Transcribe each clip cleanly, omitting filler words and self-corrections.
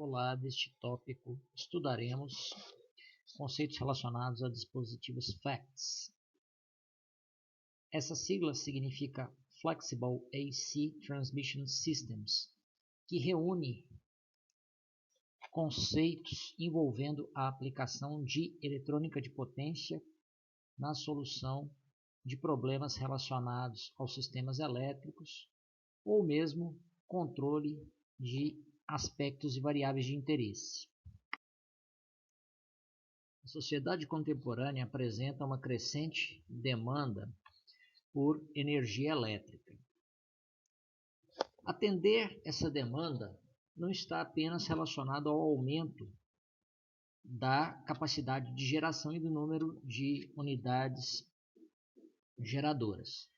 Olá, deste tópico estudaremos conceitos relacionados a dispositivos FACTS. Essa sigla significa Flexible AC Transmission Systems, que reúne conceitos envolvendo a aplicação de eletrônica de potência na solução de problemas relacionados aos sistemas elétricos ou mesmo controle de aspectos e variáveis de interesse. A sociedade contemporânea apresenta uma crescente demanda por energia elétrica. Atender essa demanda não está apenas relacionado ao aumento da capacidade de geração e do número de unidades geradoras.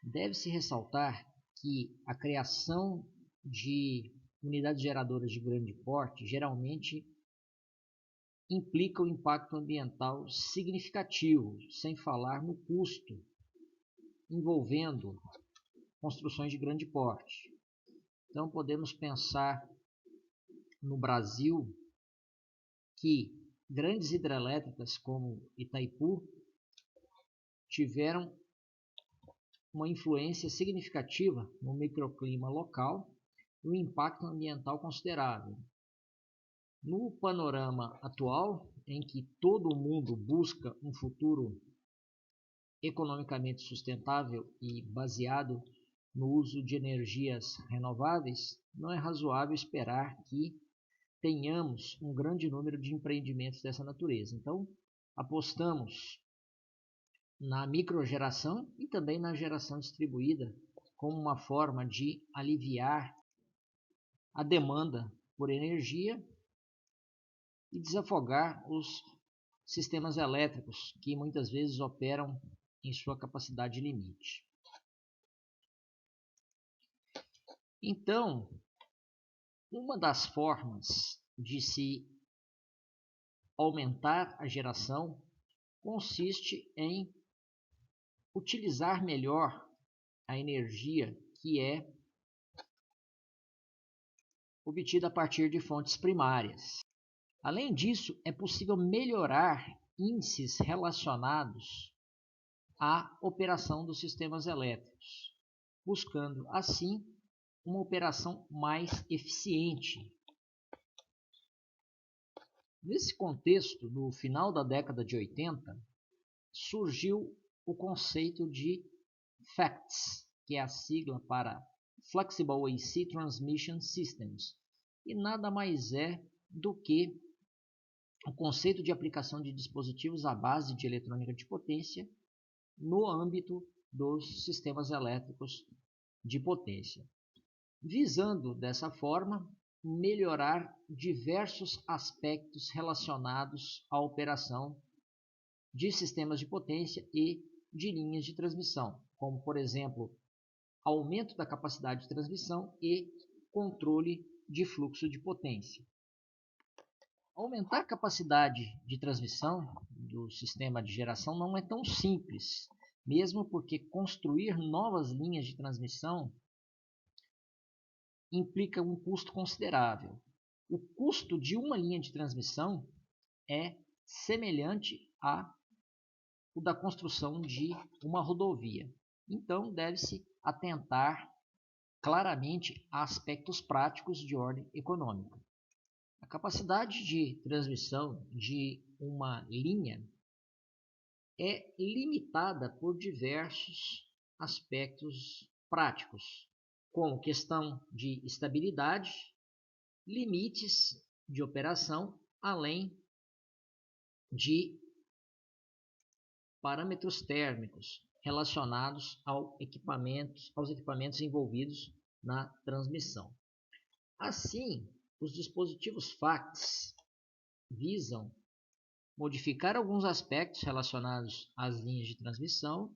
Deve-se ressaltar que a criação de unidades geradoras de grande porte geralmente implica um impacto ambiental significativo, sem falar no custo envolvendo construções de grande porte. Então podemos pensar no Brasil que grandes hidrelétricas como Itaipu tiveram uma influência significativa no microclima local e um impacto ambiental considerável. No panorama atual, em que todo mundo busca um futuro economicamente sustentável e baseado no uso de energias renováveis, não é razoável esperar que tenhamos um grande número de empreendimentos dessa natureza. Então, apostamos na microgeração e também na geração distribuída como uma forma de aliviar a demanda por energia e desafogar os sistemas elétricos que muitas vezes operam em sua capacidade limite. Então, uma das formas de se aumentar a geração consiste em utilizar melhor a energia que é obtida a partir de fontes primárias. Além disso, é possível melhorar índices relacionados à operação dos sistemas elétricos, buscando assim uma operação mais eficiente. Nesse contexto, no final da década de 80, surgiu o conceito de FACTS, que é a sigla para Flexible AC Transmission Systems, e nada mais é do que o conceito de aplicação de dispositivos à base de eletrônica de potência no âmbito dos sistemas elétricos de potência, visando dessa forma melhorar diversos aspectos relacionados à operação de sistemas de potência e de linhas de transmissão, como por exemplo, aumento da capacidade de transmissão e controle de fluxo de potência. Aumentar a capacidade de transmissão do sistema de geração não é tão simples, mesmo porque construir novas linhas de transmissão implica um custo considerável. O custo de uma linha de transmissão é semelhante ao da construção de uma rodovia. Então, deve-se atentar claramente a aspectos práticos de ordem econômica. A capacidade de transmissão de uma linha é limitada por diversos aspectos práticos, como questão de estabilidade, limites de operação, além de parâmetros térmicos relacionados aos equipamentos envolvidos na transmissão. Assim, os dispositivos FACTS visam modificar alguns aspectos relacionados às linhas de transmissão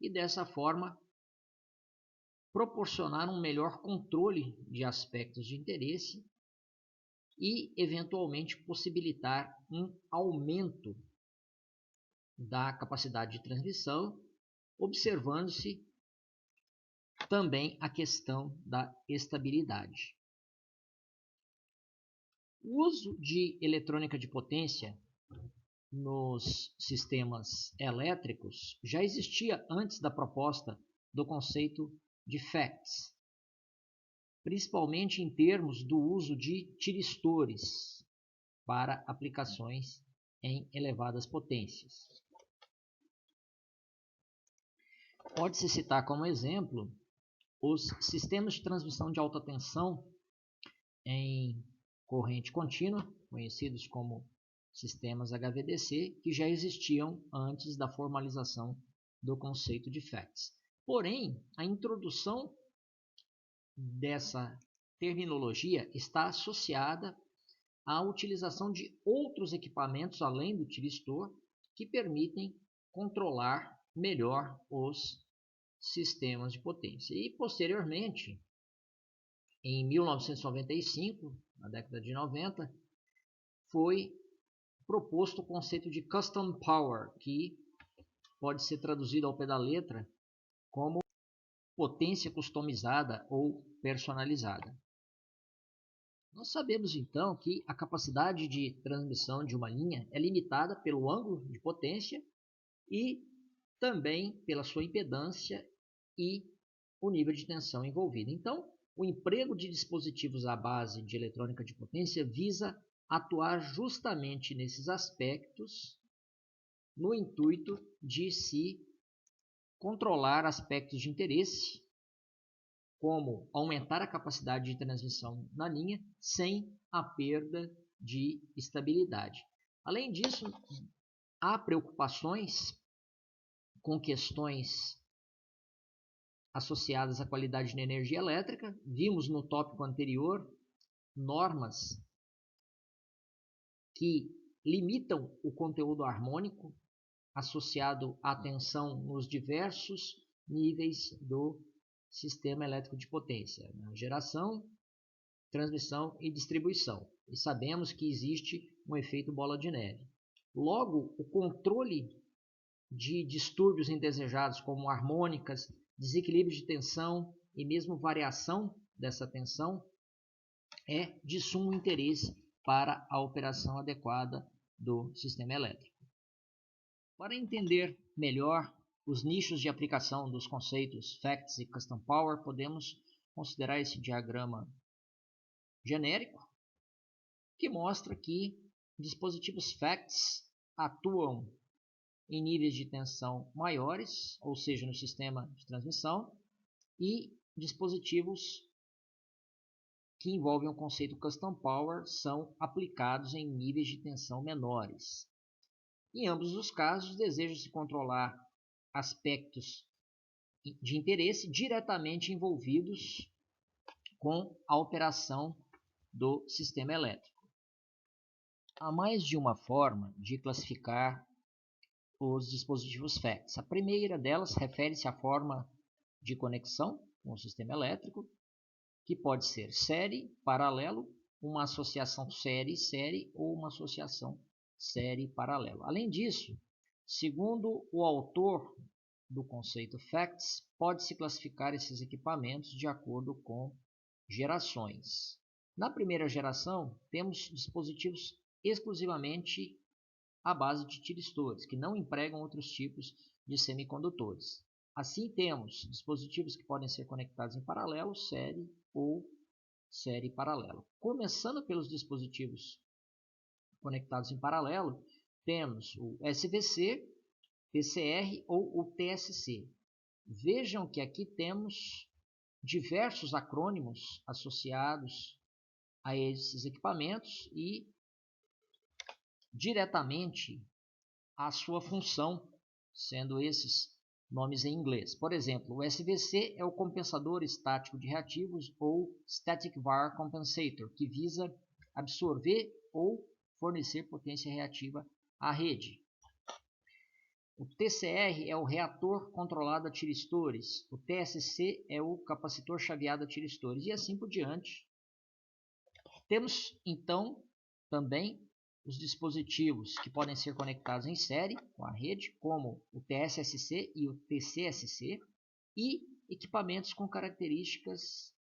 e, dessa forma, proporcionar um melhor controle de aspectos de interesse e, eventualmente, possibilitar um aumento da capacidade de transmissão, observando-se também a questão da estabilidade. O uso de eletrônica de potência nos sistemas elétricos já existia antes da proposta do conceito de FACTS, principalmente em termos do uso de tiristores para aplicações em elevadas potências. Pode-se citar como exemplo os sistemas de transmissão de alta tensão em corrente contínua, conhecidos como sistemas HVDC, que já existiam antes da formalização do conceito de FACTS. Porém, a introdução dessa terminologia está associada à utilização de outros equipamentos além do tiristor que permitem controlar melhor os sistemas de potência. E posteriormente, em 1995, na década de 90, foi proposto o conceito de Custom Power, que pode ser traduzido ao pé da letra como potência customizada ou personalizada. Nós sabemos então que a capacidade de transmissão de uma linha é limitada pelo ângulo de potência e também pela sua impedância e o nível de tensão envolvido. Então, o emprego de dispositivos à base de eletrônica de potência visa atuar justamente nesses aspectos no intuito de se controlar aspectos de interesse, como aumentar a capacidade de transmissão na linha sem a perda de estabilidade. Além disso, há preocupações com questões associadas à qualidade de energia elétrica. Vimos no tópico anterior normas que limitam o conteúdo harmônico associado à tensão nos diversos níveis do sistema elétrico de potência, na geração, transmissão e distribuição. E sabemos que existe um efeito bola de neve. Logo, o controle de distúrbios indesejados, como harmônicas, desequilíbrio de tensão e mesmo variação dessa tensão, é de sumo interesse para a operação adequada do sistema elétrico. Para entender melhor os nichos de aplicação dos conceitos FACTS e Custom Power, podemos considerar esse diagrama genérico, que mostra que dispositivos FACTS atuam em níveis de tensão maiores, ou seja, no sistema de transmissão, e dispositivos que envolvem o conceito Custom Power são aplicados em níveis de tensão menores. Em ambos os casos, deseja-se controlar aspectos de interesse diretamente envolvidos com a operação do sistema elétrico. Há mais de uma forma de classificar os dispositivos FACTS. A primeira delas refere-se à forma de conexão com o sistema elétrico, que pode ser série, paralelo, uma associação série-série ou uma associação série-paralelo. Além disso, segundo o autor do conceito FACTS, pode-se classificar esses equipamentos de acordo com gerações. Na primeira geração, temos dispositivos exclusivamente à base de tiristores, que não empregam outros tipos de semicondutores. Assim, temos dispositivos que podem ser conectados em paralelo, série ou série paralelo. Começando pelos dispositivos conectados em paralelo, temos o SVC, PCR ou o TSC. Vejam que aqui temos diversos acrônimos associados a esses equipamentos e diretamente a sua função, sendo esses nomes em inglês. Por exemplo, o SVC é o compensador estático de reativos ou Static Var Compensator, que visa absorver ou fornecer potência reativa à rede. O TCR é o reator controlado a tiristores, o TSC é o capacitor chaveado a tiristores e assim por diante. Temos então também os dispositivos que podem ser conectados em série com a rede, como o TSSC e o TCSC, e equipamentos com características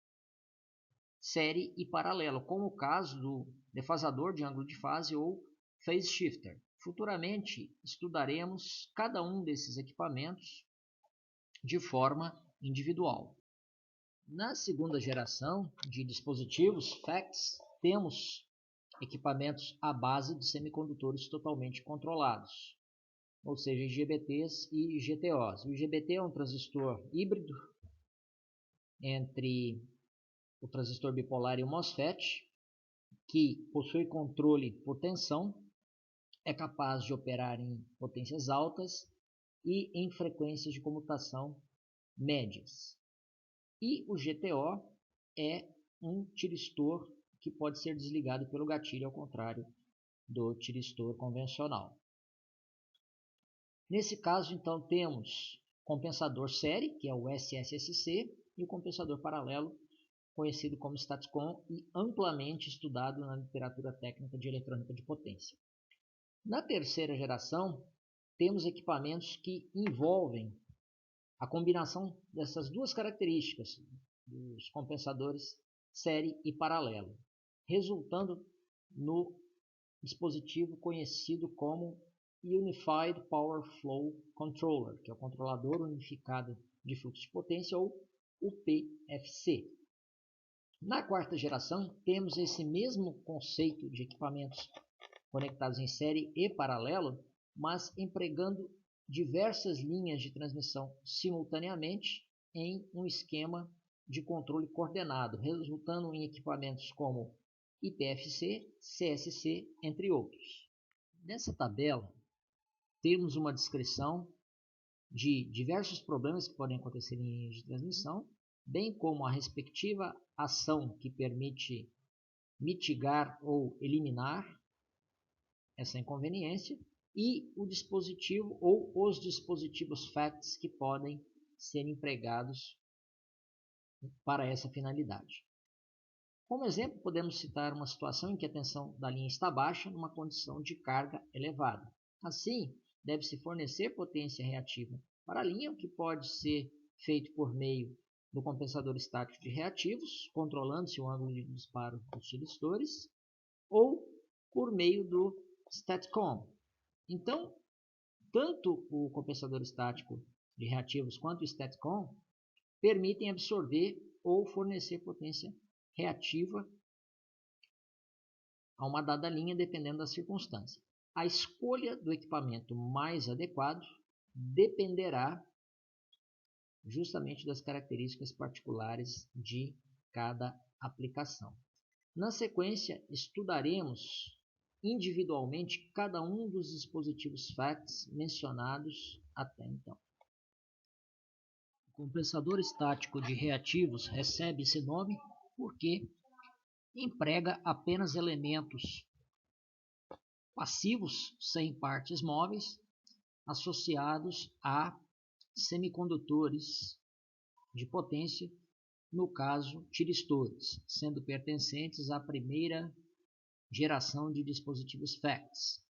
série e paralelo, como o caso do defasador de ângulo de fase ou phase shifter. Futuramente estudaremos cada um desses equipamentos de forma individual. Na segunda geração de dispositivos FACTS, temos equipamentos à base de semicondutores totalmente controlados, ou seja, IGBTs e GTOs. O IGBT é um transistor híbrido entre o transistor bipolar e o MOSFET, que possui controle por tensão, é capaz de operar em potências altas e em frequências de comutação médias. E o GTO é um tiristor que pode ser desligado pelo gatilho, ao contrário do tiristor convencional. Nesse caso, então, temos compensador série, que é o SSSC, e o compensador paralelo, conhecido como STATCOM e amplamente estudado na literatura técnica de eletrônica de potência. Na terceira geração, temos equipamentos que envolvem a combinação dessas duas características, dos compensadores série e paralelo, resultando no dispositivo conhecido como Unified Power Flow Controller, que é o controlador unificado de fluxo de potência, ou UPFC. Na quarta geração, temos esse mesmo conceito de equipamentos conectados em série e paralelo, mas empregando diversas linhas de transmissão simultaneamente em um esquema de controle coordenado, resultando em equipamentos como IPFC, CSC, entre outros. Nessa tabela, temos uma descrição de diversos problemas que podem acontecer em linhas de transmissão, bem como a respectiva ação que permite mitigar ou eliminar essa inconveniência e o dispositivo ou os dispositivos FACTS que podem ser empregados para essa finalidade. Como exemplo, podemos citar uma situação em que a tensão da linha está baixa numa condição de carga elevada. Assim, deve-se fornecer potência reativa para a linha, o que pode ser feito por meio do compensador estático de reativos, controlando-se o ângulo de disparo dos tilistores, ou por meio do STATCOM. Então, tanto o compensador estático de reativos quanto o STATCOM permitem absorver ou fornecer potência reativa a uma dada linha, dependendo da circunstância. A escolha do equipamento mais adequado dependerá justamente das características particulares de cada aplicação. Na sequência, estudaremos individualmente cada um dos dispositivos FACTS mencionados até então. O compensador estático de reativos recebe esse nome porque emprega apenas elementos passivos sem partes móveis associados a semicondutores de potência, no caso tiristores, sendo pertencentes à primeira geração de dispositivos FACTS.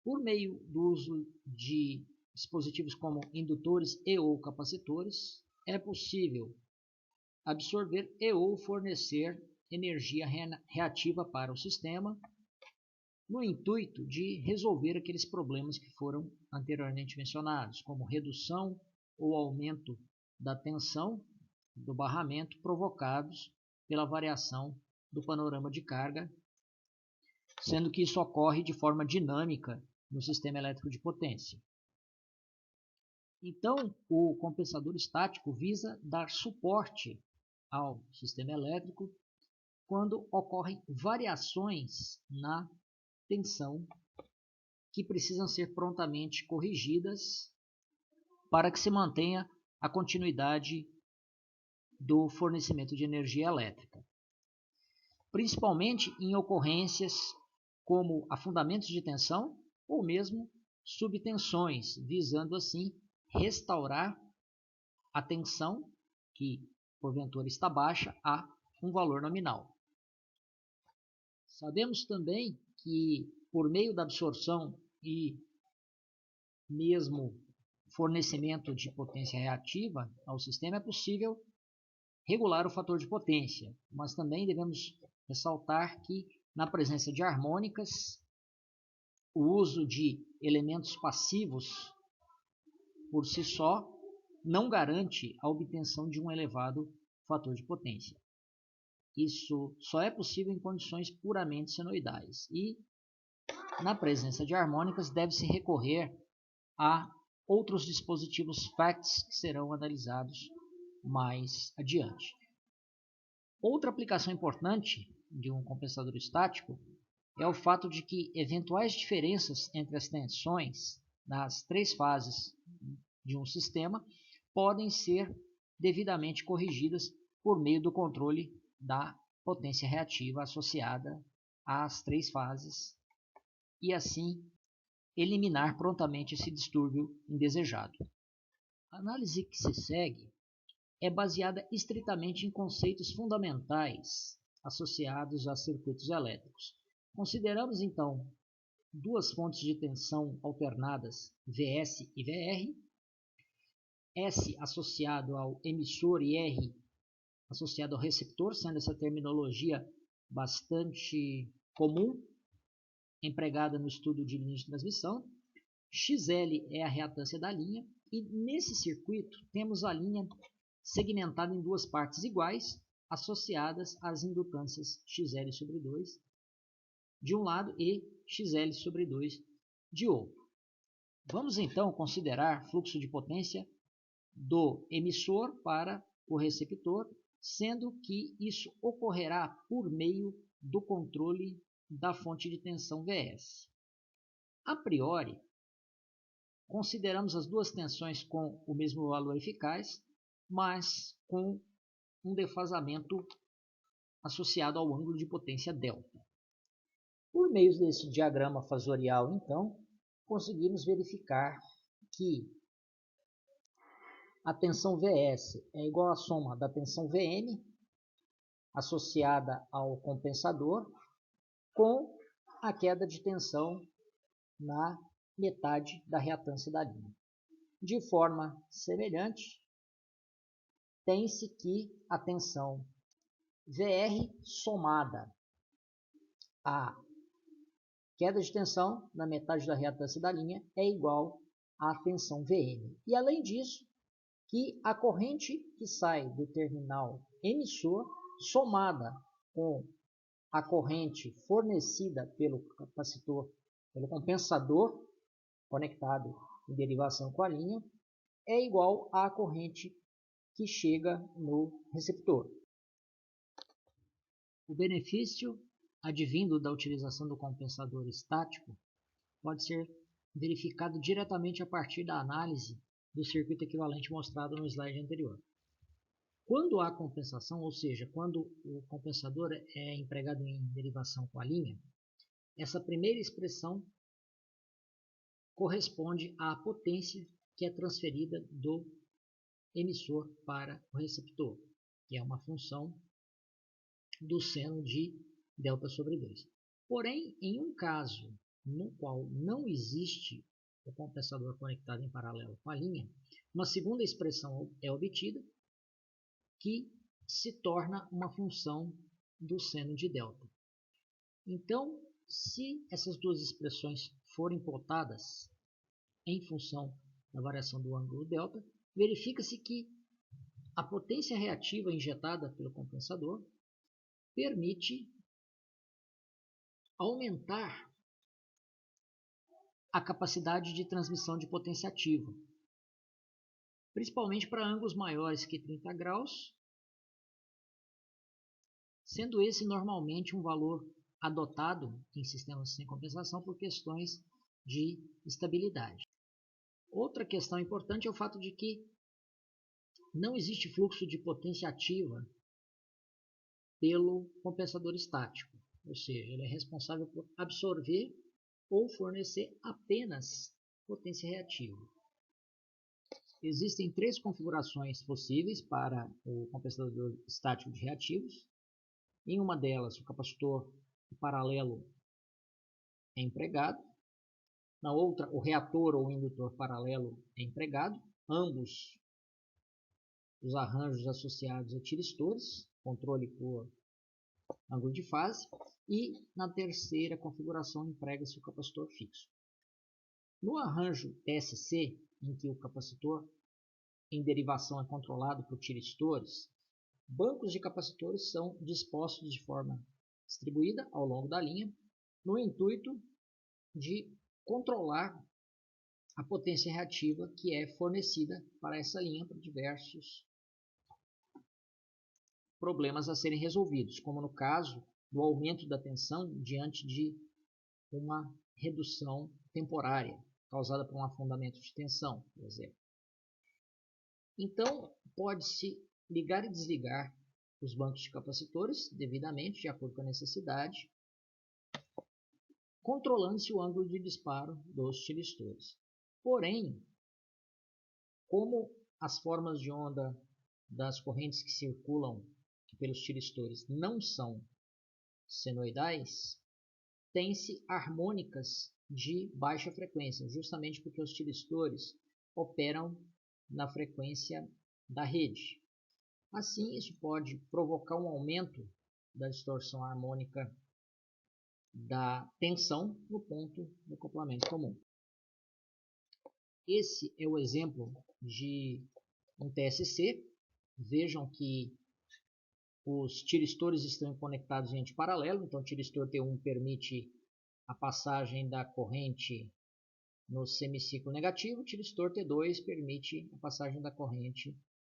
Por meio do uso de dispositivos como indutores e ou capacitores, é possível absorver e ou fornecer energia reativa para o sistema, no intuito de resolver aqueles problemas que foram anteriormente mencionados, como redução ou aumento da tensão do barramento provocados pela variação do panorama de carga, sendo que isso ocorre de forma dinâmica no sistema elétrico de potência. Então, o compensador estático visa dar suporte ao sistema elétrico quando ocorrem variações na tensão que precisam ser prontamente corrigidas para que se mantenha a continuidade do fornecimento de energia elétrica, principalmente em ocorrências como afundamentos de tensão ou mesmo subtensões, visando assim restaurar a tensão que porventura está baixa a um valor nominal. Sabemos também que por meio da absorção e mesmo fornecimento de potência reativa ao sistema é possível regular o fator de potência, mas também devemos ressaltar que, na presença de harmônicas, o uso de elementos passivos por si só não garante a obtenção de um elevado fator de potência. Isso só é possível em condições puramente senoidais e, na presença de harmônicas, deve-se recorrer a outros dispositivos FACTS que serão analisados mais adiante. Outra aplicação importante de um compensador estático é o fato de que eventuais diferenças entre as tensões nas três fases de um sistema podem ser devidamente corrigidas por meio do controle da potência reativa associada às três fases e assim eliminar prontamente esse distúrbio indesejado. A análise que se segue é baseada estritamente em conceitos fundamentais associados a circuitos elétricos. Consideramos então duas fontes de tensão alternadas, Vs e Vr, S associado ao emissor e R associado ao receptor, sendo essa terminologia bastante comum, empregada no estudo de linha de transmissão. XL é a reatância da linha e nesse circuito temos a linha segmentada em duas partes iguais, associadas às indutâncias XL sobre 2 de um lado e XL sobre 2 de outro. Vamos então considerar fluxo de potência do emissor para o receptor, sendo que isso ocorrerá por meio do controle da fonte de tensão Vs. A priori, consideramos as duas tensões com o mesmo valor eficaz, mas com um defasamento associado ao ângulo de potência delta. Por meio desse diagrama fasorial, então, conseguimos verificar que a tensão Vs é igual à soma da tensão Vm associada ao compensador com a queda de tensão na metade da reatância da linha. De forma semelhante, tem-se que a tensão Vr somada à queda de tensão na metade da reatância da linha é igual à tensão Vm. E além disso, que a corrente que sai do terminal emissor somada com a corrente fornecida pelo capacitor, pelo compensador conectado em derivação com a linha, é igual à corrente que chega no receptor. O benefício advindo da utilização do compensador estático pode ser verificado diretamente a partir da análise do circuito equivalente mostrado no slide anterior. Quando há compensação, ou seja, quando o compensador é empregado em derivação com a linha, essa primeira expressão corresponde à potência que é transferida do emissor para o receptor, que é uma função do seno de delta sobre 2. Porém, em um caso no qual não existe o compensador conectado em paralelo com a linha, uma segunda expressão é obtida, que se torna uma função do seno de delta. Então, se essas duas expressões forem plotadas em função da variação do ângulo delta, verifica-se que a potência reativa injetada pelo compensador permite aumentar a capacidade de transmissão de potência ativa, principalmente para ângulos maiores que 30 graus, sendo esse normalmente um valor adotado em sistemas sem compensação por questões de estabilidade. Outra questão importante é o fato de que não existe fluxo de potência ativa pelo compensador estático, ou seja, ele é responsável por absorver ou fornecer apenas potência reativa. Existem três configurações possíveis para o compensador estático de reativos. Em uma delas, o capacitor paralelo é empregado. Na outra, o reator ou indutor paralelo é empregado. Ambos os arranjos associados a tiristores, controle por ângulo de fase, e na terceira configuração emprega-se o capacitor fixo. No arranjo TSC, em que o capacitor em derivação é controlado por tiristores, bancos de capacitores são dispostos de forma distribuída ao longo da linha, no intuito de controlar a potência reativa que é fornecida para essa linha por diversos problemas a serem resolvidos, como no caso do aumento da tensão diante de uma redução temporária causada por um afundamento de tensão, por exemplo. Então, pode-se ligar e desligar os bancos de capacitores devidamente, de acordo com a necessidade, controlando-se o ângulo de disparo dos tiristores. Porém, como as formas de onda das correntes que circulam pelos tiristores não são senoidais, tem-se harmônicas de baixa frequência, justamente porque os tiristores operam na frequência da rede. Assim, isso pode provocar um aumento da distorção harmônica da tensão no ponto do acoplamento comum. Esse é o exemplo de um TSC. Vejam que os tiristores estão conectados em antiparalelo, então o tiristor T1 permite a passagem da corrente no semiciclo negativo, o tiristor T2 permite a passagem da corrente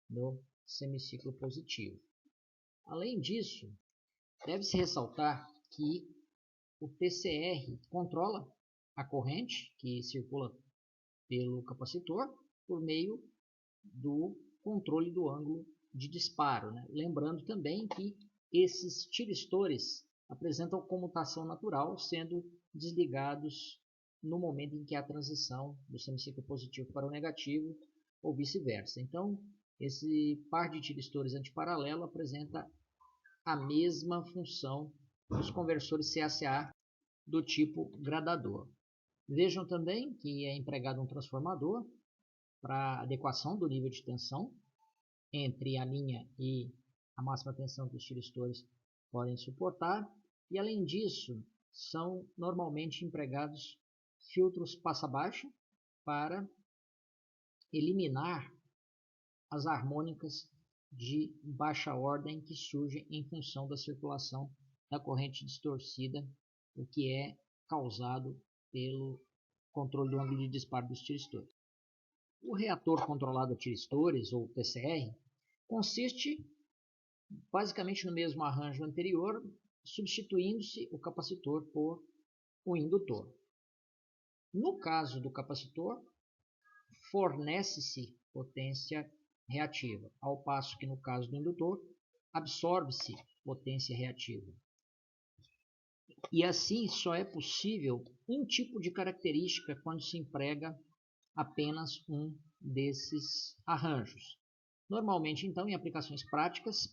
no semiciclo positivo. Além disso, deve-se ressaltar que o TCR controla a corrente que circula pelo capacitor por meio do controle do ângulo de disparo, né? Lembrando também que esses tiristores apresentam comutação natural, sendo desligados no momento em que há a transição do semiciclo positivo para o negativo ou vice-versa. Então, esse par de tiristores antiparalelo apresenta a mesma função dos conversores CACA do tipo gradador. Vejam também que é empregado um transformador para adequação do nível de tensão entre a linha e a máxima tensão que os tiristores podem suportar. E além disso, são normalmente empregados filtros passa-baixa para eliminar as harmônicas de baixa ordem que surgem em função da circulação da corrente distorcida, o que é causado pelo controle do ângulo de disparo dos tiristores. O reator controlado a tiristores, ou TCR, consiste basicamente no mesmo arranjo anterior, substituindo-se o capacitor por um indutor. No caso do capacitor, fornece-se potência reativa, ao passo que no caso do indutor, absorve-se potência reativa. E assim só é possível um tipo de característica quando se emprega apenas um desses arranjos. Normalmente, então, em aplicações práticas,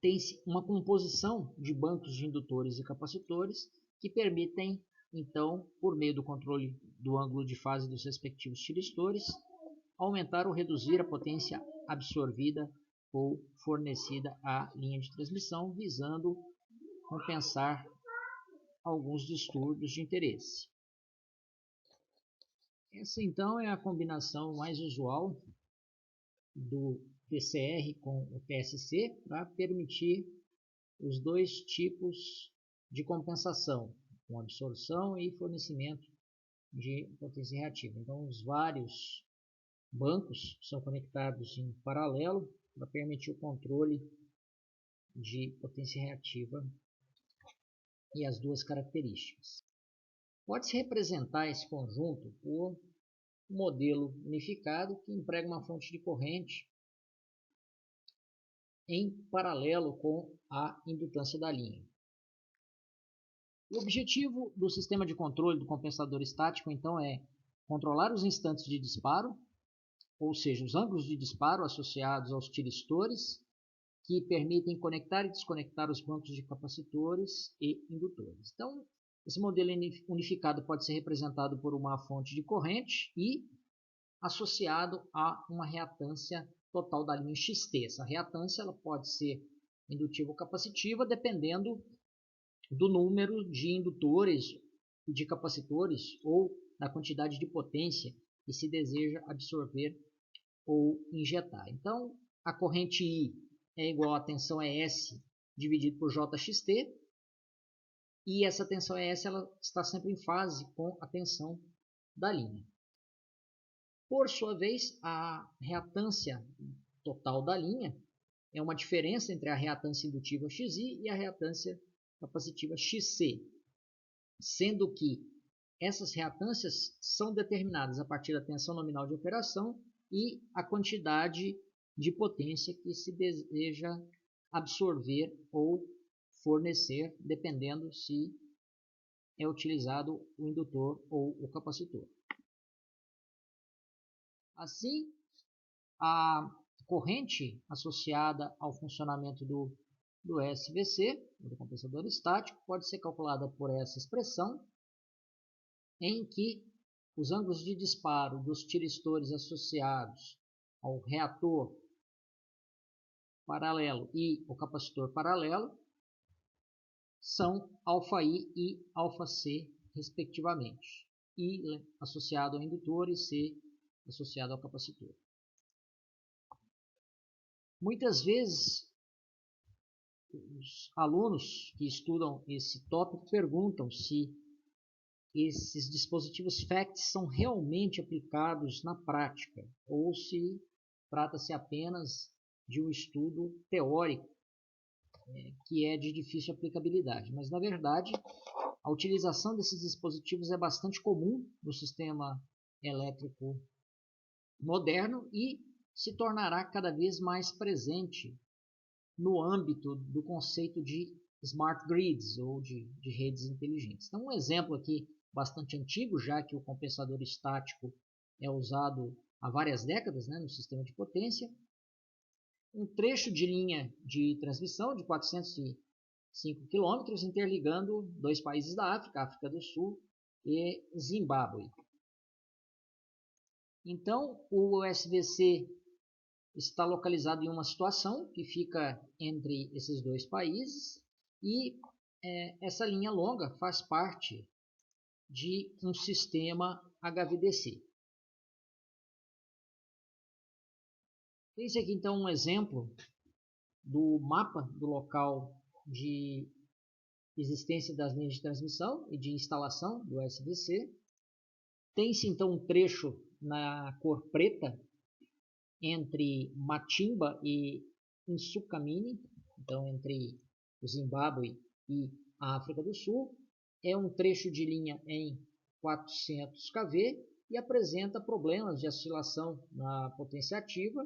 tem-se uma composição de bancos de indutores e capacitores que permitem, então, por meio do controle do ângulo de fase dos respectivos tiristores, aumentar ou reduzir a potência absorvida ou fornecida à linha de transmissão, visando compensar alguns distúrbios de interesse. Essa então é a combinação mais usual do TCR com o TSC para permitir os dois tipos de compensação, com absorção e fornecimento de potência reativa. Então, os vários bancos são conectados em paralelo para permitir o controle de potência reativa e as duas características. Pode-se representar esse conjunto por um modelo unificado que emprega uma fonte de corrente em paralelo com a indutância da linha. O objetivo do sistema de controle do compensador estático, então, é controlar os instantes de disparo, ou seja, os ângulos de disparo associados aos tiristores, que permitem conectar e desconectar os bancos de capacitores e indutores. Então, esse modelo unificado pode ser representado por uma fonte de corrente e associado a uma reatância total da linha XT. Essa reatância ela pode ser indutiva ou capacitiva, dependendo do número de indutores e de capacitores ou da quantidade de potência que se deseja absorver ou injetar. Então, a corrente I é igual à tensão ES dividido por JXT, e essa tensão ES ela está sempre em fase com a tensão da linha. Por sua vez, a reatância total da linha é uma diferença entre a reatância indutiva XI e a reatância capacitiva XC, sendo que essas reatâncias são determinadas a partir da tensão nominal de operação e a quantidade de potência que se deseja absorver ou fornecer, dependendo se é utilizado o indutor ou o capacitor. Assim, a corrente associada ao funcionamento do SVC, do compensador estático, pode ser calculada por essa expressão, em que os ângulos de disparo dos tiristores associados ao reator paralelo e o capacitor paralelo são αI e αC, respectivamente. I associado ao indutor e C associado ao capacitor. Muitas vezes, os alunos que estudam esse tópico perguntam se esses dispositivos FACTS são realmente aplicados na prática ou se trata-se apenas de um estudo teórico que é de difícil aplicabilidade. Mas, na verdade, a utilização desses dispositivos é bastante comum no sistema elétrico moderno e se tornará cada vez mais presente no âmbito do conceito de smart grids ou de redes inteligentes. Então, um exemplo aqui bastante antigo, já que o compensador estático é usado há várias décadas, né, no sistema de potência. Um trecho de linha de transmissão de 405 km interligando dois países da África, África do Sul e Zimbábue. Então, o SVC está localizado em uma situação que fica entre esses dois países e essa linha longa faz parte de um sistema HVDC. Esse aqui então é um exemplo do mapa do local de existência das linhas de transmissão e de instalação do SVC. Tem-se então um trecho na cor preta entre Matimba e Nsukamini, então entre o Zimbábue e a África do Sul. É um trecho de linha em 400 kV e apresenta problemas de oscilação na potência ativa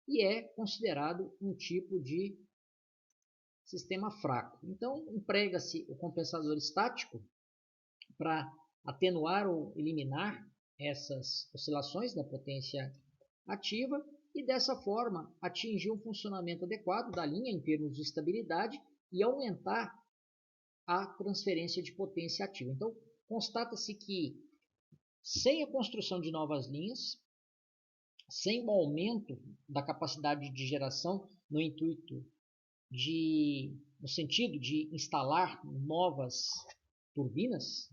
e é considerado um tipo de sistema fraco. Então, emprega-se o compensador estático para atenuar ou eliminar essas oscilações da potência ativa e, dessa forma, atingir um funcionamento adequado da linha em termos de estabilidade e aumentar a transferência de potência ativa. Então, constata-se que, sem a construção de novas linhas, sem o aumento da capacidade de geração no sentido de instalar novas turbinas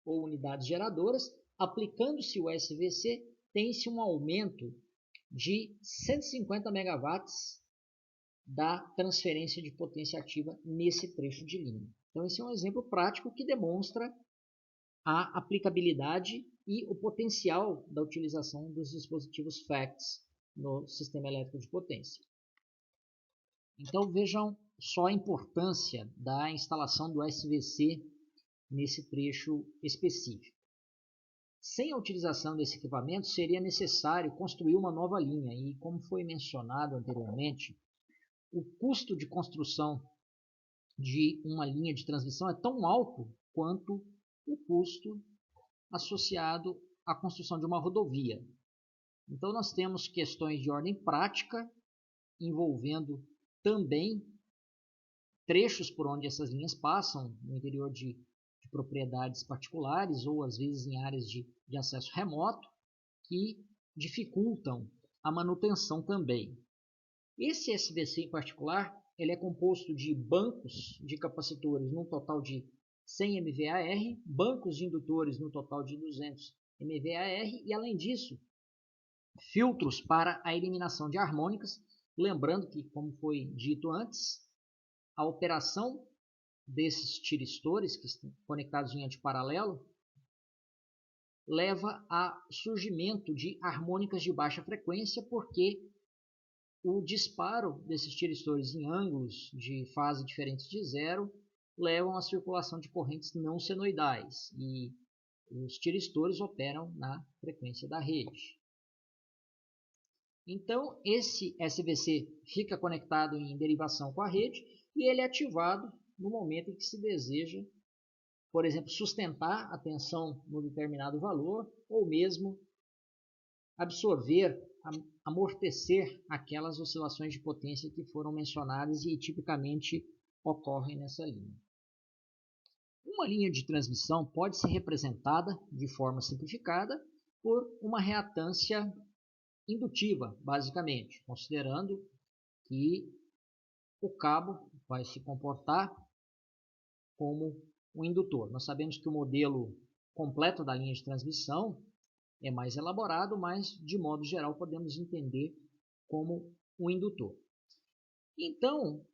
ou unidades geradoras, aplicando-se o SVC, tem-se um aumento de 150 megawatts da transferência de potência ativa nesse trecho de linha. Então, esse é um exemplo prático que demonstra a aplicabilidade e o potencial da utilização dos dispositivos FACTS no sistema elétrico de potência. Então, vejam só a importância da instalação do SVC nesse trecho específico. Sem a utilização desse equipamento, seria necessário construir uma nova linha e, como foi mencionado anteriormente, o custo de construção de uma linha de transmissão é tão alto quanto o custo associado à construção de uma rodovia. Então, nós temos questões de ordem prática envolvendo também trechos por onde essas linhas passam, no interior de propriedades particulares ou às vezes em áreas de acesso remoto, que dificultam a manutenção também. Esse SVC em particular, ele é composto de bancos de capacitores num total de 100 MVAR, bancos de indutores no total de 200 MVAR e, além disso, filtros para a eliminação de harmônicas. Lembrando que, como foi dito antes, a operação desses tiristores que estão conectados em antiparalelo leva a surgimento de harmônicas de baixa frequência, porque o disparo desses tiristores em ângulos de fase diferentes de zero levam à circulação de correntes não senoidais e os tiristores operam na frequência da rede. Então, esse SVC fica conectado em derivação com a rede e ele é ativado no momento em que se deseja, por exemplo, sustentar a tensão no determinado valor ou mesmo absorver, amortecer aquelas oscilações de potência que foram mencionadas e tipicamente ocorrem nessa linha. Uma linha de transmissão pode ser representada de forma simplificada por uma reatância indutiva, basicamente, considerando que o cabo vai se comportar como um indutor. Nós sabemos que o modelo completo da linha de transmissão é mais elaborado, mas de modo geral podemos entender como um indutor. Então,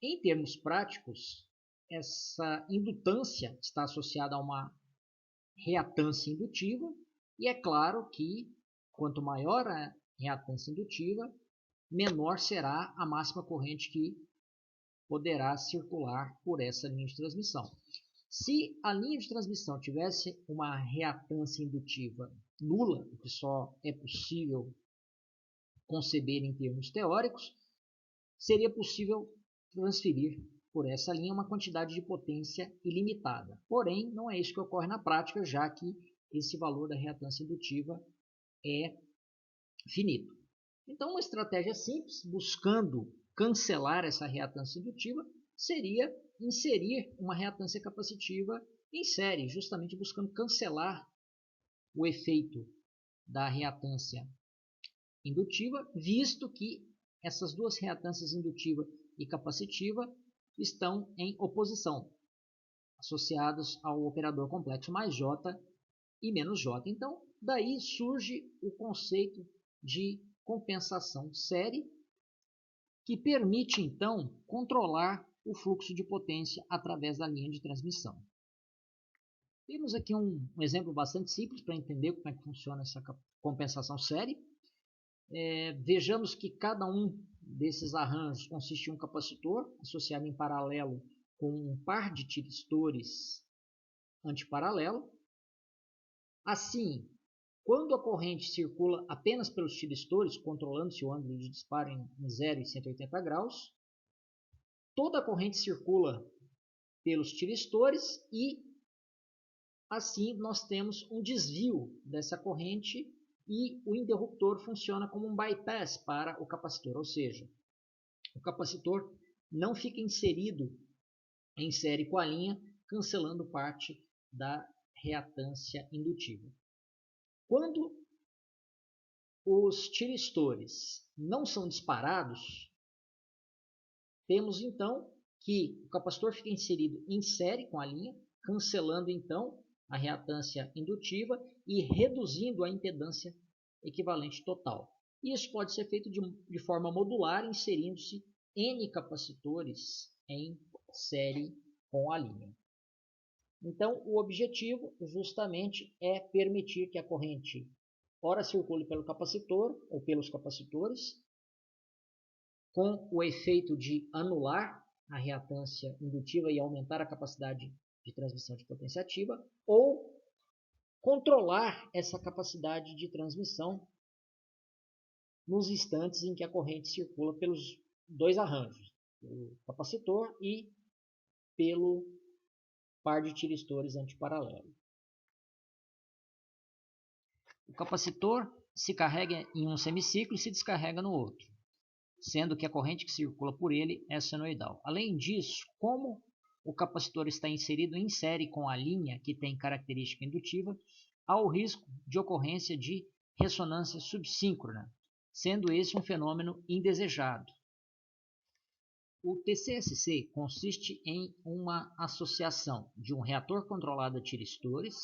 em termos práticos, essa indutância está associada a uma reatância indutiva e é claro que quanto maior a reatância indutiva, menor será a máxima corrente que poderá circular por essa linha de transmissão. Se a linha de transmissão tivesse uma reatância indutiva nula, o que só é possível conceber em termos teóricos, seria possível transferir por essa linha uma quantidade de potência ilimitada. Porém, não é isso que ocorre na prática, já que esse valor da reatância indutiva é finito. Então, uma estratégia simples, buscando cancelar essa reatância indutiva, seria inserir uma reatância capacitiva em série, justamente buscando cancelar o efeito da reatância indutiva, visto que essas duas reatâncias, indutiva e capacitiva, estão em oposição, associadas ao operador complexo mais J e menos J. Então, daí surge o conceito de compensação série, que permite, então, controlar o fluxo de potência através da linha de transmissão. Temos aqui um exemplo bastante simples para entender como é que funciona essa compensação série. Vejamos que cada um desses arranjos consiste em um capacitor associado em paralelo com um par de tiristores antiparalelo. Assim, quando a corrente circula apenas pelos tiristores, controlando-se o ângulo de disparo em 0 e 180 graus, toda a corrente circula pelos tiristores e, assim, nós temos um desvio dessa corrente e o interruptor funciona como um bypass para o capacitor, ou seja, o capacitor não fica inserido em série com a linha, cancelando parte da reatância indutiva. Quando os tiristores não são disparados, temos então que o capacitor fica inserido em série com a linha, cancelando então a reatância indutiva e reduzindo a impedância equivalente total. Isso pode ser feito de forma modular, inserindo-se N capacitores em série com a linha. Então, o objetivo justamente é permitir que a corrente ora circule pelo capacitor ou pelos capacitores, com o efeito de anular a reatância indutiva e aumentar a capacidade de transmissão de potência ativa, ou controlar essa capacidade de transmissão nos instantes em que a corrente circula pelos dois arranjos, pelo capacitor e pelo par de tiristores antiparalelo. O capacitor se carrega em um semiciclo e se descarrega no outro, sendo que a corrente que circula por ele é senoidal. Além disso, como o capacitor está inserido em série com a linha que tem característica indutiva, há o risco de ocorrência de ressonância subsíncrona, sendo esse um fenômeno indesejado. O TCSC consiste em uma associação de um reator controlado a tiristores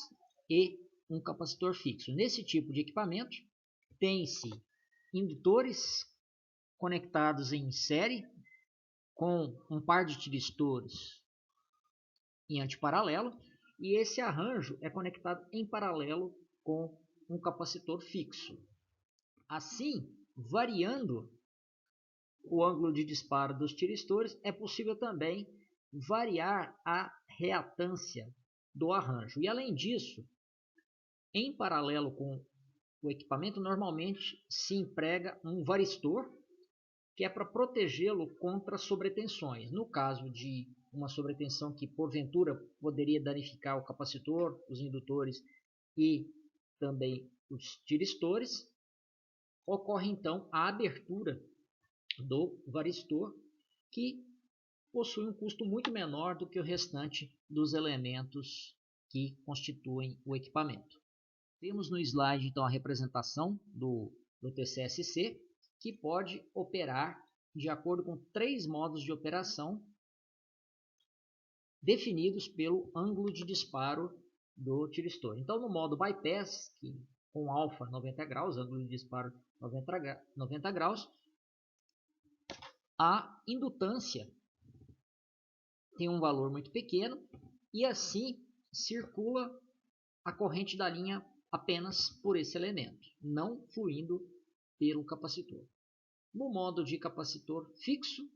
e um capacitor fixo. Nesse tipo de equipamento, tem-se indutores conectados em série com um par de tiristores em antiparalelo, e esse arranjo é conectado em paralelo com um capacitor fixo. Assim, variando o ângulo de disparo dos tiristores, é possível também variar a reatância do arranjo. E além disso, em paralelo com o equipamento, normalmente se emprega um varistor, que é para protegê-lo contra sobretensões. No caso de uma sobretensão que porventura poderia danificar o capacitor, os indutores e também os tiristores, ocorre então a abertura do varistor, que possui um custo muito menor do que o restante dos elementos que constituem o equipamento. Temos no slide então a representação do TCSC, que pode operar de acordo com 3 modos de operação definidos pelo ângulo de disparo do tiristor. Então, no modo bypass, com alfa 90 graus, ângulo de disparo 90 graus, a indutância tem um valor muito pequeno e assim circula a corrente da linha apenas por esse elemento, não fluindo pelo capacitor. No modo de capacitor fixo,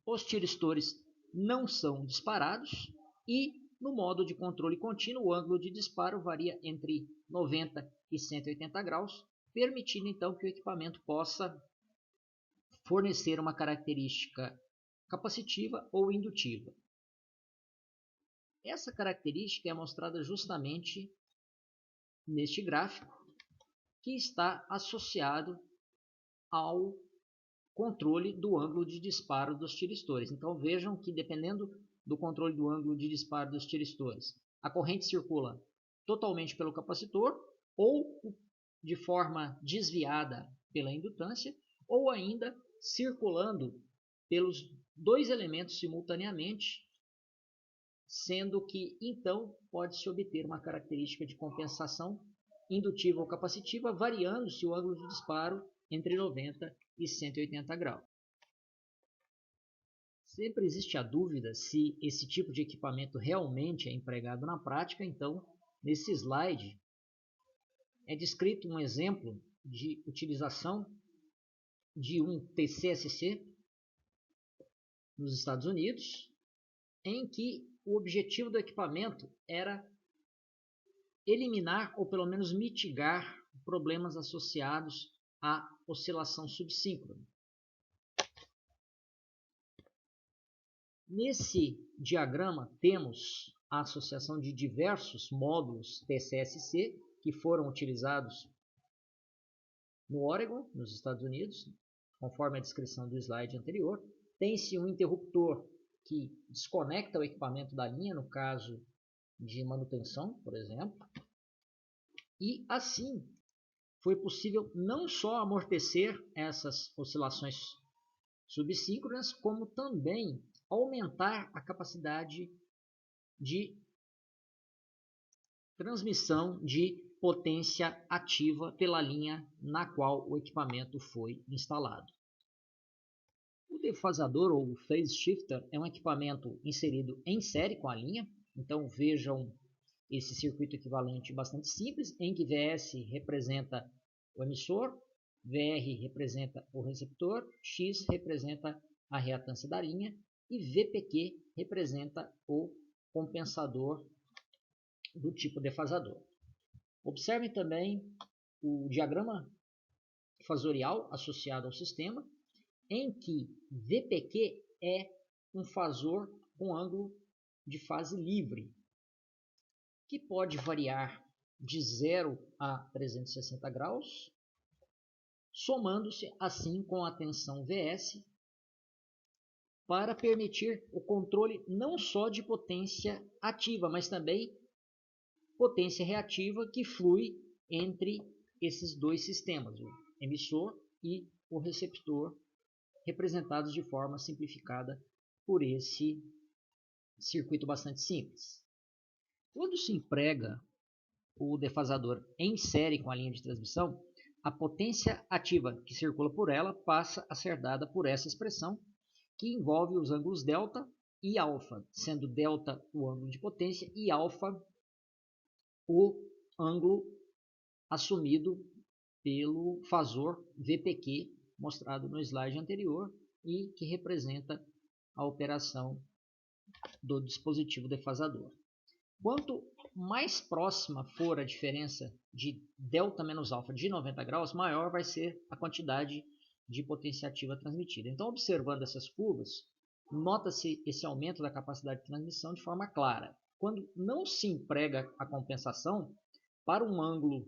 os tiristores não são disparados e no modo de controle contínuo, o ângulo de disparo varia entre 90 e 180 graus, permitindo então que o equipamento possa fornecer uma característica capacitiva ou indutiva. Essa característica é mostrada justamente neste gráfico, que está associado ao controle do ângulo de disparo dos tiristores. Então vejam que dependendo do controle do ângulo de disparo dos tiristores, a corrente circula totalmente pelo capacitor ou de forma desviada pela indutância, ou ainda circulando pelos 2 elementos simultaneamente, sendo que então pode-se obter uma característica de compensação indutiva ou capacitiva, variando-se o ângulo de disparo entre 90 e 180 graus. Sempre existe a dúvida se esse tipo de equipamento realmente é empregado na prática, então nesse slide é descrito um exemplo de utilização de um TCSC nos Estados Unidos, em que o objetivo do equipamento era eliminar ou pelo menos mitigar problemas associados à oscilação subsíncrona. Nesse diagrama temos a associação de diversos módulos TCSC que foram utilizados no Oregon, nos Estados Unidos, conforme a descrição do slide anterior. Tem-se um interruptor que desconecta o equipamento da linha, no caso de manutenção, por exemplo. E assim foi possível não só amortecer essas oscilações subsíncronas, como também aumentar a capacidade de transmissão de potência ativa pela linha na qual o equipamento foi instalado. O defasador ou phase shifter é um equipamento inserido em série com a linha. Então vejam esse circuito equivalente bastante simples, em que VS representa o emissor, VR representa o receptor, X representa a reatância da linha e VPQ representa o compensador do tipo defasador. Observem também o diagrama fasorial associado ao sistema, em que VPQ é um fasor com ângulo de fase livre, que pode variar de 0 a 360 graus, somando-se assim com a tensão Vs, para permitir o controle não só de potência ativa, mas também potência reativa que flui entre esses 2 sistemas, o emissor e o receptor, representados de forma simplificada por esse circuito bastante simples. Quando se emprega o defasador em série com a linha de transmissão, a potência ativa que circula por ela passa a ser dada por essa expressão, que envolve os ângulos delta e alfa, sendo delta o ângulo de potência e alfa o ângulo assumido pelo fasor VPQ, mostrado no slide anterior, e que representa a operação do dispositivo defasador. Quanto mais próxima for a diferença de delta menos alfa de 90 graus, maior vai ser a quantidade de potência ativa transmitida. Então, observando essas curvas, nota-se esse aumento da capacidade de transmissão de forma clara. Quando não se emprega a compensação, para um ângulo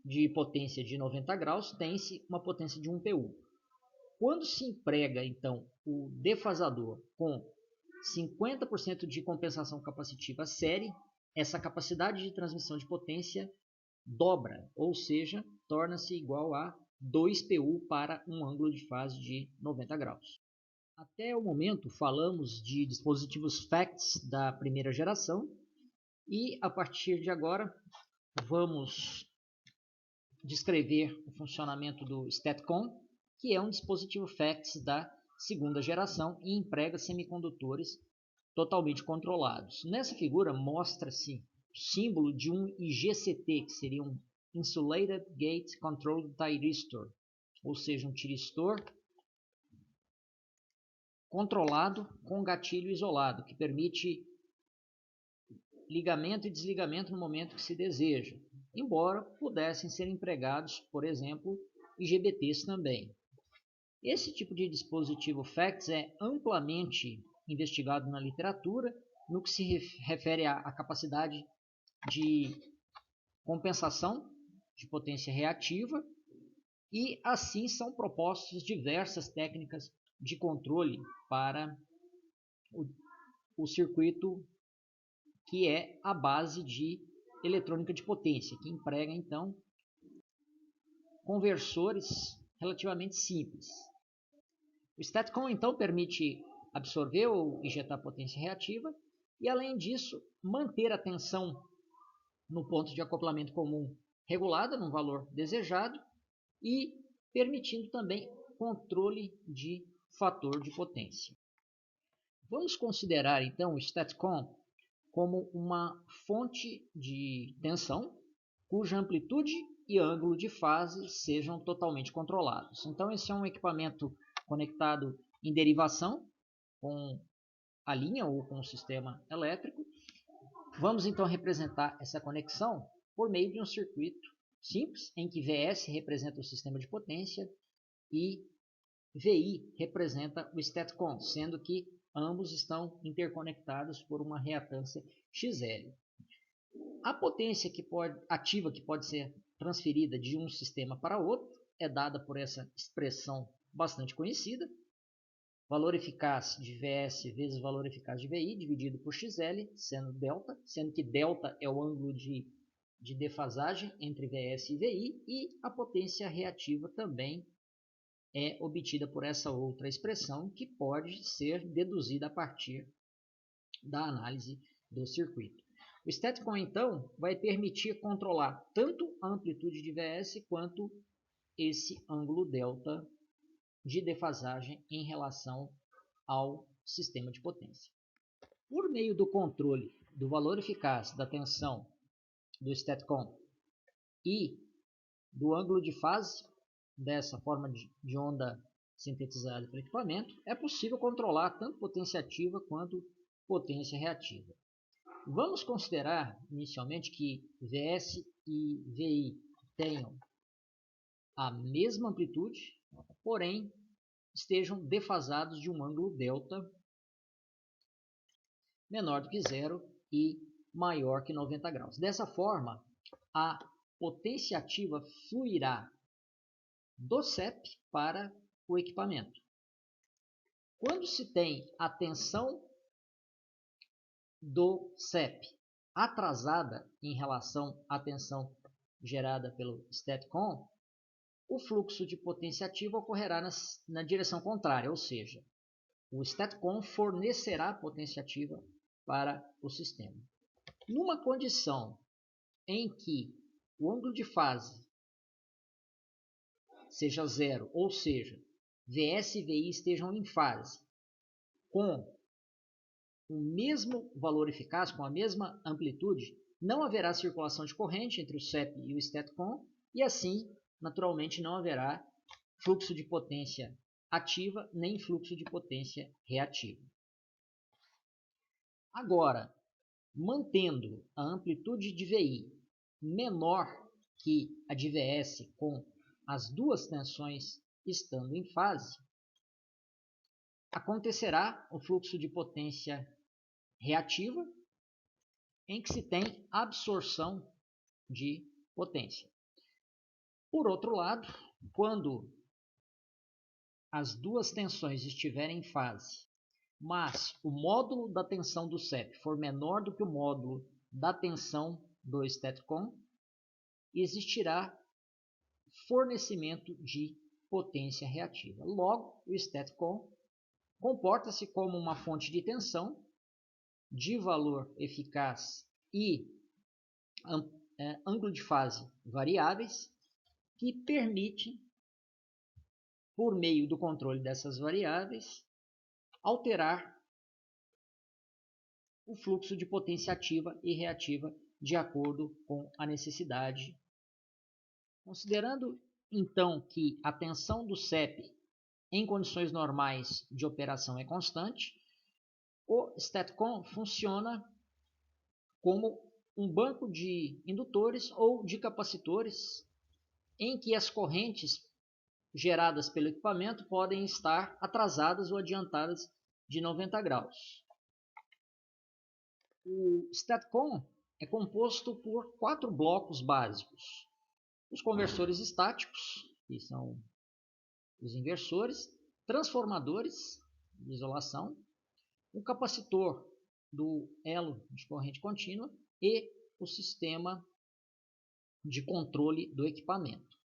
de potência de 90 graus, tem-se uma potência de 1 PU. Quando se emprega, então, o defasador com 50% de compensação capacitiva série, essa capacidade de transmissão de potência dobra, ou seja, torna-se igual a 2 PU para um ângulo de fase de 90 graus. Até o momento falamos de dispositivos FACTS da primeira geração e a partir de agora vamos descrever o funcionamento do STATCOM, que é um dispositivo FACTS da segunda geração e emprega semicondutores totalmente controlados. Nessa figura mostra-se o símbolo de um IGCT, que seria um Insulated Gate Controlled Thyristor, ou seja, um tiristor controlado com gatilho isolado, que permite ligamento e desligamento no momento que se deseja, embora pudessem ser empregados, por exemplo, IGBTs também. Esse tipo de dispositivo FACTS é amplamente investigado na literatura no que se refere à capacidade de compensação de potência reativa e assim são propostas diversas técnicas de controle para o circuito que é a base de eletrônica de potência, que emprega então conversores relativamente simples. O STATCOM então permite absorver ou injetar potência reativa e, além disso, manter a tensão no ponto de acoplamento comum regulada num valor desejado e permitindo também controle de fator de potência. Vamos considerar então o STATCOM como uma fonte de tensão cuja amplitude e ângulo de fase sejam totalmente controlados. Então esse é um equipamento conectado em derivação com a linha ou com o sistema elétrico. Vamos então representar essa conexão por meio de um circuito simples, em que VS representa o sistema de potência e VI representa o STATCOM, sendo que ambos estão interconectados por uma reatância XL. A potência ativa que pode ser transferida de um sistema para outro é dada por essa expressão bastante conhecida, valor eficaz de VS vezes valor eficaz de VI dividido por XL, sendo delta, sendo que delta é o ângulo de defasagem entre VS e VI, e a potência reativa também é obtida por essa outra expressão, que pode ser deduzida a partir da análise do circuito. O STATCOM, então, vai permitir controlar tanto a amplitude de VS quanto esse ângulo delta de defasagem em relação ao sistema de potência. Por meio do controle do valor eficaz da tensão do STATCOM e do ângulo de fase dessa forma de onda sintetizada pelo equipamento, é possível controlar tanto potência ativa quanto potência reativa. Vamos considerar inicialmente que VS e VI tenham a mesma amplitude, porém estejam defasados de um ângulo delta menor do que zero e maior que 90 graus. Dessa forma, a potência ativa fluirá do CEP para o equipamento. Quando se tem a tensão do CEP atrasada em relação à tensão gerada pelo STATCOM, o fluxo de potência ativa ocorrerá na direção contrária, ou seja, o STATCOM fornecerá potência ativa para o sistema. Numa condição em que o ângulo de fase seja zero, ou seja, VS e VI estejam em fase com o mesmo valor eficaz, com a mesma amplitude, não haverá circulação de corrente entre o CEP e o STATCOM e assim, naturalmente, não haverá fluxo de potência ativa nem fluxo de potência reativa. Agora, mantendo a amplitude de VI menor que a de VS com as duas tensões estando em fase, acontecerá o fluxo de potência reativa em que se tem absorção de potência. Por outro lado, quando as duas tensões estiverem em fase, mas o módulo da tensão do CEP for menor do que o módulo da tensão do STATCOM, existirá fornecimento de potência reativa. Logo, o STATCOM comporta-se como uma fonte de tensão de valor eficaz e ângulo de fase variáveis, que permite, por meio do controle dessas variáveis, alterar o fluxo de potência ativa e reativa de acordo com a necessidade. Considerando, então, que a tensão do CEP em condições normais de operação é constante, o STATCOM funciona como um banco de indutores ou de capacitores em que as correntes geradas pelo equipamento podem estar atrasadas ou adiantadas de 90 graus. O STATCOM é composto por 4 blocos básicos. Os conversores estáticos, que são os inversores, transformadores de isolação, o capacitor do elo de corrente contínua e o sistema de controle do equipamento.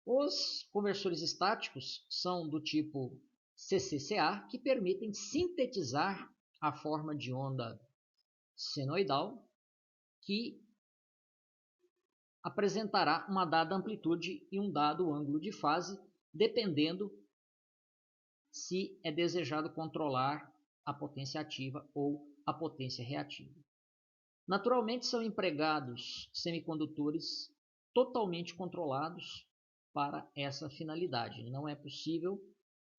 Os conversores estáticos são do tipo CCCA, que permitem sintetizar a forma de onda senoidal, que apresentará uma dada amplitude e um dado ângulo de fase, dependendo se é desejado controlar a potência ativa ou a potência reativa. Naturalmente, são empregados semicondutores totalmente controlados para essa finalidade. Não é possível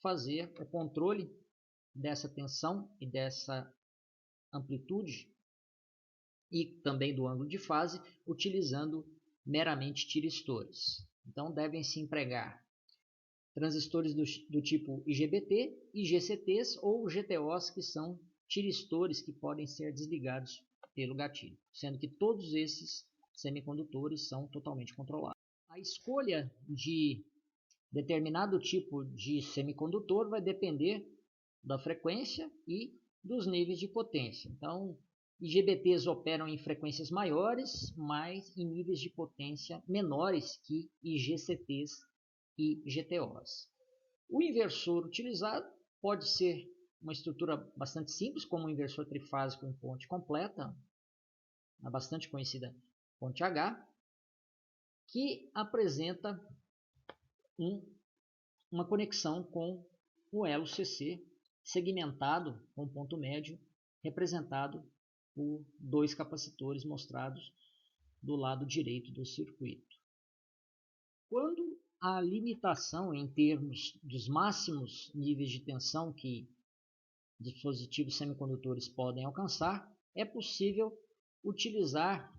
fazer o controle dessa tensão e dessa amplitude e também do ângulo de fase utilizando meramente tiristores. Então, devem se empregar transistores do tipo IGBT, IGCTs ou GTOs, que são tiristores que podem ser desligados pelo gatilho, sendo que todos esses semicondutores são totalmente controlados. A escolha de determinado tipo de semicondutor vai depender da frequência e dos níveis de potência. Então, IGBTs operam em frequências maiores, mas em níveis de potência menores que IGCTs e GTOs. O inversor utilizado pode ser uma estrutura bastante simples, como um inversor trifásico em ponte completa, a bastante conhecida ponte H, que apresenta uma conexão com o elo CC, segmentado com ponto médio, representado por 2 capacitores mostrados do lado direito do circuito. Quando a limitação em termos dos máximos níveis de tensão que dispositivos semicondutores podem alcançar, é possível utilizar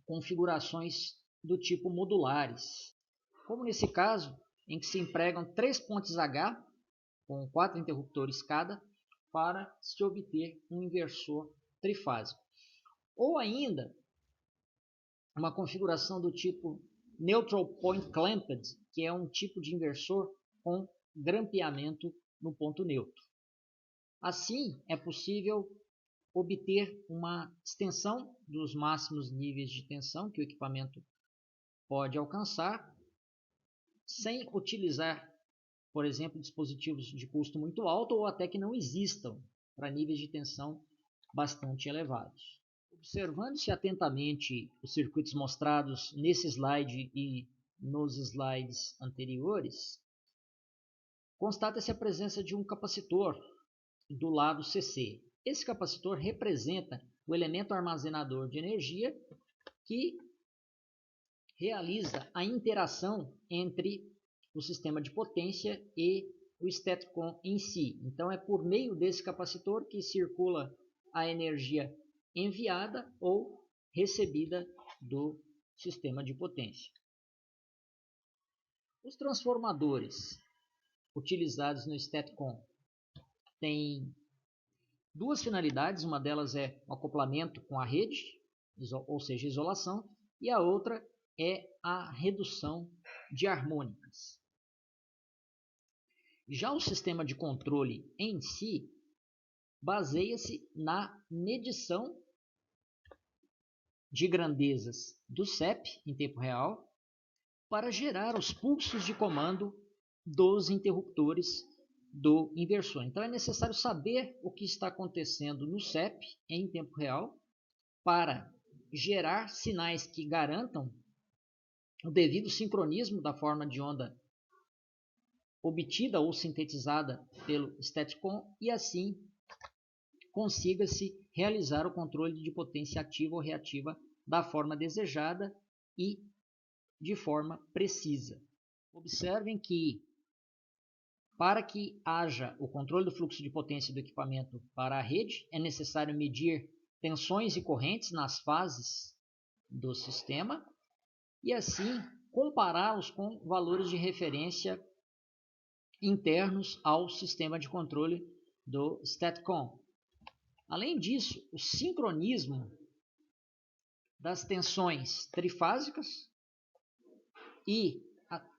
configurações do tipo modulares, como nesse caso, em que se empregam 3 pontes H, com 4 interruptores cada, para se obter um inversor trifásico. Ou ainda, uma configuração do tipo Neutral Point Clamped, que é um tipo de inversor com grampeamento no ponto neutro. Assim, é possível obter uma extensão dos máximos níveis de tensão que o equipamento pode alcançar sem utilizar, por exemplo, dispositivos de custo muito alto ou até que não existam para níveis de tensão bastante elevados. Observando-se atentamente os circuitos mostrados nesse slide e nos slides anteriores, constata-se a presença de um capacitor do lado CC. Esse capacitor representa o elemento armazenador de energia que realiza a interação entre o sistema de potência e o STATCOM em si. Então, é por meio desse capacitor que circula a energia enviada ou recebida do sistema de potência. Os transformadores utilizados no STATCOM têm duas finalidades. Uma delas é o acoplamento com a rede, ou seja, isolação, e a outra é a redução de harmônicas. Já o sistema de controle em si baseia-se na medição de grandezas do CEP em tempo real para gerar os pulsos de comando dos interruptores do inversor. Então é necessário saber o que está acontecendo no CEP em tempo real para gerar sinais que garantam o devido sincronismo da forma de onda obtida ou sintetizada pelo STATCOM e assim consiga-se realizar o controle de potência ativa ou reativa da forma desejada e de forma precisa. Observem que para que haja o controle do fluxo de potência do equipamento para a rede, é necessário medir tensões e correntes nas fases do sistema e assim compará-los com valores de referência internos ao sistema de controle do STATCOM. Além disso, o sincronismo das tensões trifásicas e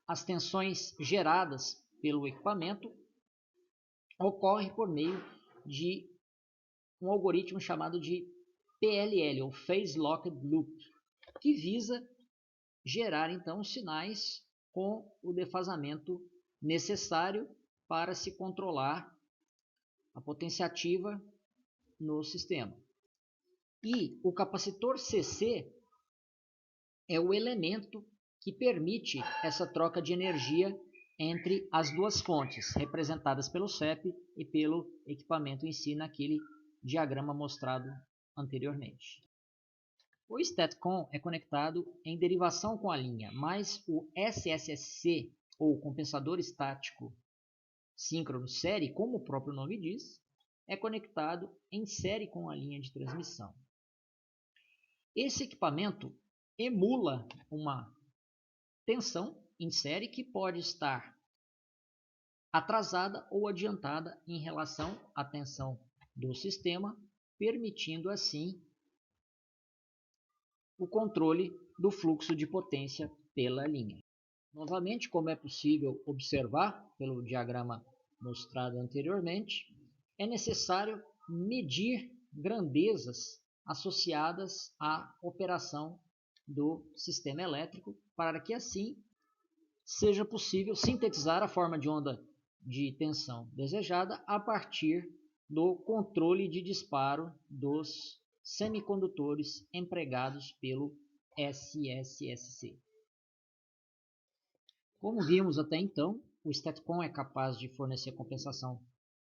as tensões geradas pelo equipamento ocorre por meio de um algoritmo chamado de PLL, ou Phase Locked Loop, que visa gerar então sinais com o defasamento necessário para se controlar a potência ativa no sistema. E o capacitor CC é o elemento que permite essa troca de energia entre as duas fontes, representadas pelo CEP e pelo equipamento em si, naquele diagrama mostrado anteriormente. O STATCOM é conectado em derivação com a linha, mas o SSSC, ou compensador estático síncrono série, como o próprio nome diz, é conectado em série com a linha de transmissão. Esse equipamento emula uma tensão em série que pode estar atrasada ou adiantada em relação à tensão do sistema, permitindo assim o controle do fluxo de potência pela linha. Novamente, como é possível observar pelo diagrama mostrado anteriormente, é necessário medir grandezas associadas à operação do sistema elétrico para que assim seja possível sintetizar a forma de onda de tensão desejada a partir do controle de disparo dos semicondutores empregados pelo SSSC. Como vimos até então, o STATCOM é capaz de fornecer compensação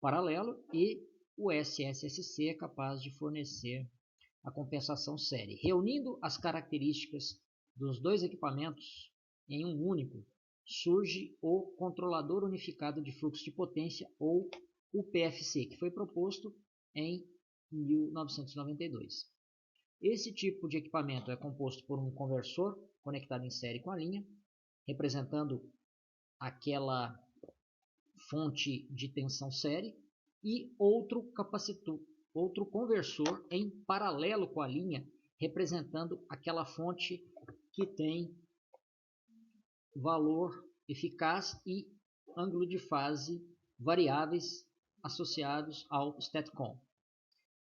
paralelo e o SSSC é capaz de fornecer a compensação série. Reunindo as características dos dois equipamentos em um único, surge o Controlador Unificado de Fluxo de Potência, ou o PFC, que foi proposto em 1992. Esse tipo de equipamento é composto por um conversor conectado em série com a linha, representando aquela fonte de tensão série, e outro capacitor, outro conversor em paralelo com a linha, representando aquela fonte que tem valor eficaz e ângulo de fase variáveis associados ao STATCOM.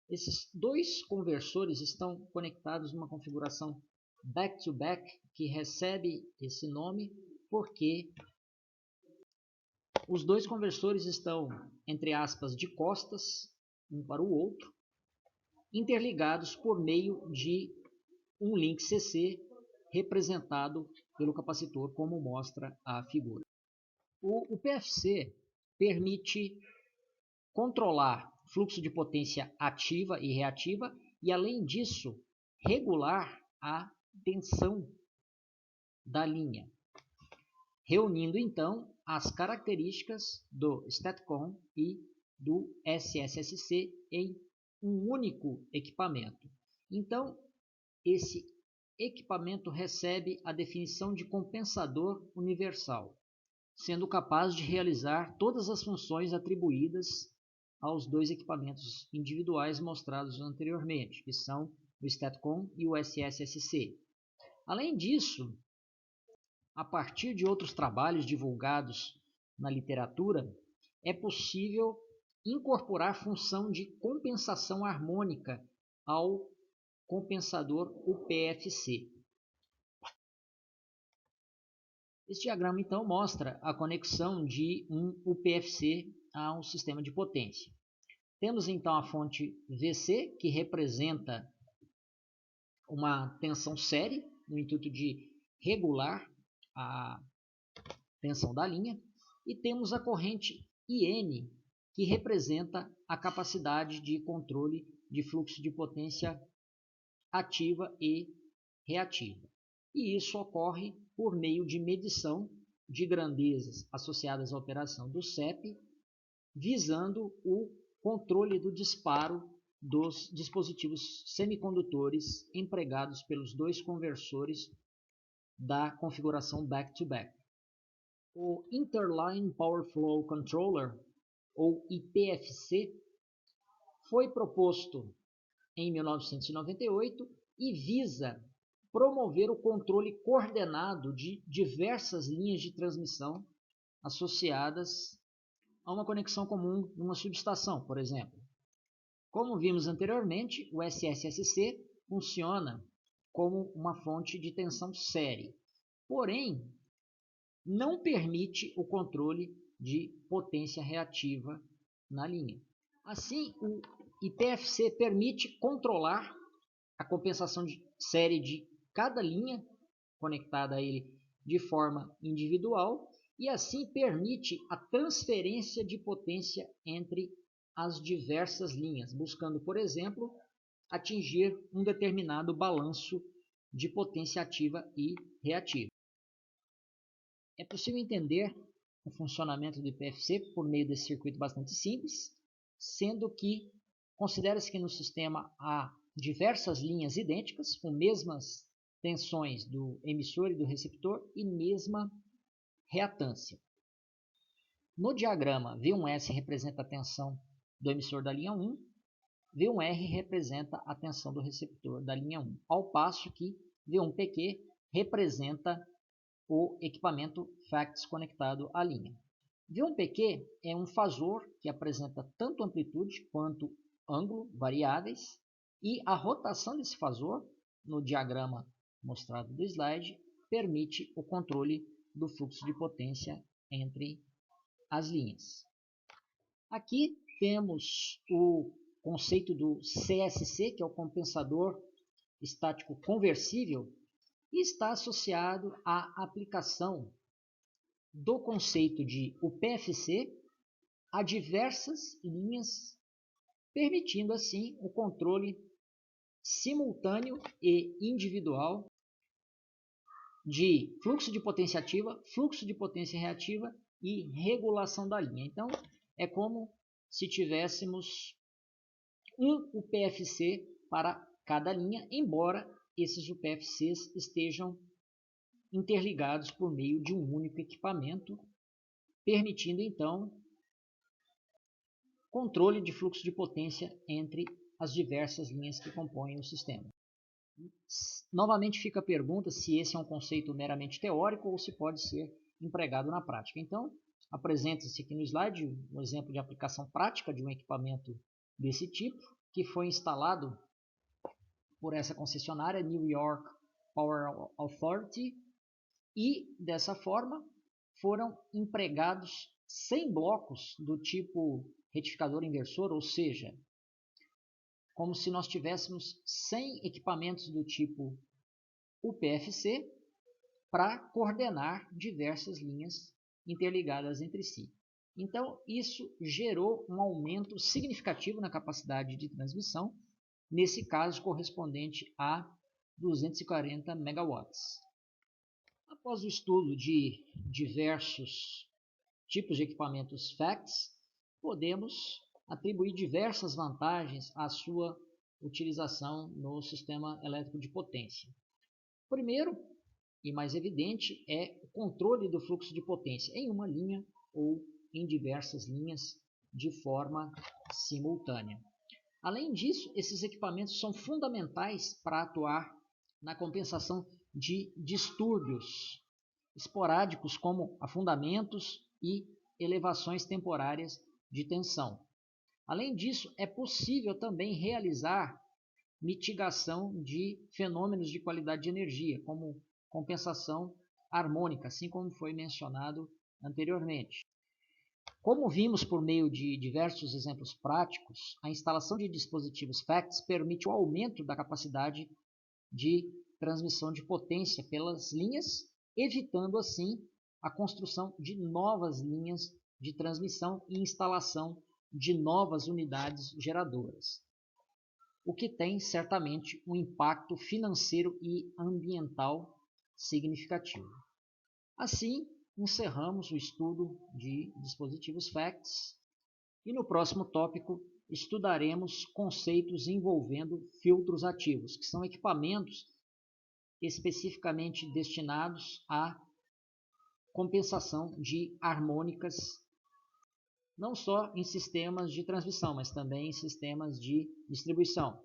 Esses dois conversores estão conectados numa configuração back-to-back, que recebe esse nome porque Os dois conversores estão, entre aspas, de costas um para o outro, interligados por meio de um link CC representado pelo capacitor, como mostra a figura. O PFC permite controlar fluxo de potência ativa e reativa e, além disso, regular a tensão da linha, reunindo então as características do STATCOM e do SSSC em um único equipamento. Então, esse equipamento recebe a definição de compensador universal, sendo capaz de realizar todas as funções atribuídas aos dois equipamentos individuais mostrados anteriormente, que são o STATCOM e o SSSC. Além disso, a partir de outros trabalhos divulgados na literatura, é possível incorporar função de compensação harmônica ao compensador UPFC. Esse diagrama, então, mostra a conexão de um UPFC a um sistema de potência. Temos, então, a fonte VC, que representa uma tensão série, no intuito de regular a tensão da linha, e temos a corrente IN, que representa a capacidade de controle de fluxo de potência ativa e reativa. E isso ocorre por meio de medição de grandezas associadas à operação do CEP, visando o controle do disparo dos dispositivos semicondutores empregados pelos dois conversores da configuração back-to-back. O Interline Power Flow Controller, ou IPFC, foi proposto em 1998 e visa promover o controle coordenado de diversas linhas de transmissão associadas a uma conexão comum numa subestação, por exemplo. Como vimos anteriormente, o SSSC funciona como uma fonte de tensão série, porém não permite o controle de potência reativa na linha. Assim, o IPFC permite controlar a compensação de série de cada linha conectada a ele de forma individual e assim permite a transferência de potência entre as diversas linhas, buscando, por exemplo, atingir um determinado balanço de potência ativa e reativa. É possível entender o funcionamento do IPFC por meio desse circuito bastante simples, sendo que considera-se que no sistema há diversas linhas idênticas, com mesmas tensões do emissor e do receptor e mesma reatância. No diagrama, V1S representa a tensão do emissor da linha 1, V1R representa a tensão do receptor da linha 1, ao passo que V1PQ representa o equipamento FACTS conectado à linha. V1PQ é um fasor que apresenta tanto amplitude quanto ângulo variáveis e a rotação desse fasor, no diagrama mostrado do slide, permite o controle do fluxo de potência entre as linhas. Aqui temos o conceito do CSC, que é o compensador estático conversível, e está associado à aplicação do conceito de UPFC a diversas linhas, permitindo assim o controle simultâneo e individual de fluxo de potência ativa, fluxo de potência reativa e regulação da linha. Então, é como se tivéssemos um UPFC para cada linha, embora esses UPFCs estejam interligados por meio de um único equipamento, permitindo então controle de fluxo de potência entre as diversas linhas que compõem o sistema. Novamente fica a pergunta se esse é um conceito meramente teórico ou se pode ser empregado na prática. Então, apresenta-se aqui no slide um exemplo de aplicação prática de um equipamento desse tipo, que foi instalado por essa concessionária New York Power Authority, e dessa forma foram empregados 100 blocos do tipo retificador inversor, ou seja, como se nós tivéssemos 100 equipamentos do tipo UPFC para coordenar diversas linhas interligadas entre si. Então, isso gerou um aumento significativo na capacidade de transmissão, nesse caso correspondente a 240 megawatts. Após o estudo de diversos tipos de equipamentos FACTS, podemos atribuir diversas vantagens à sua utilização no sistema elétrico de potência. Primeiro, e mais evidente, é o controle do fluxo de potência em uma linha ou em diversas linhas de forma simultânea. Além disso, esses equipamentos são fundamentais para atuar na compensação de distúrbios esporádicos como afundamentos e elevações temporárias de tensão. Além disso, é possível também realizar mitigação de fenômenos de qualidade de energia, como compensação harmônica, assim como foi mencionado anteriormente. Como vimos por meio de diversos exemplos práticos, a instalação de dispositivos FACTS permite o aumento da capacidade de transmissão de potência pelas linhas, evitando assim a construção de novas linhas de transmissão e instalação de novas unidades geradoras, o que tem certamente um impacto financeiro e ambiental significativo. Assim, encerramos o estudo de dispositivos FACTS e no próximo tópico estudaremos conceitos envolvendo filtros ativos, que são equipamentos especificamente destinados à compensação de harmônicas, não só em sistemas de transmissão, mas também em sistemas de distribuição.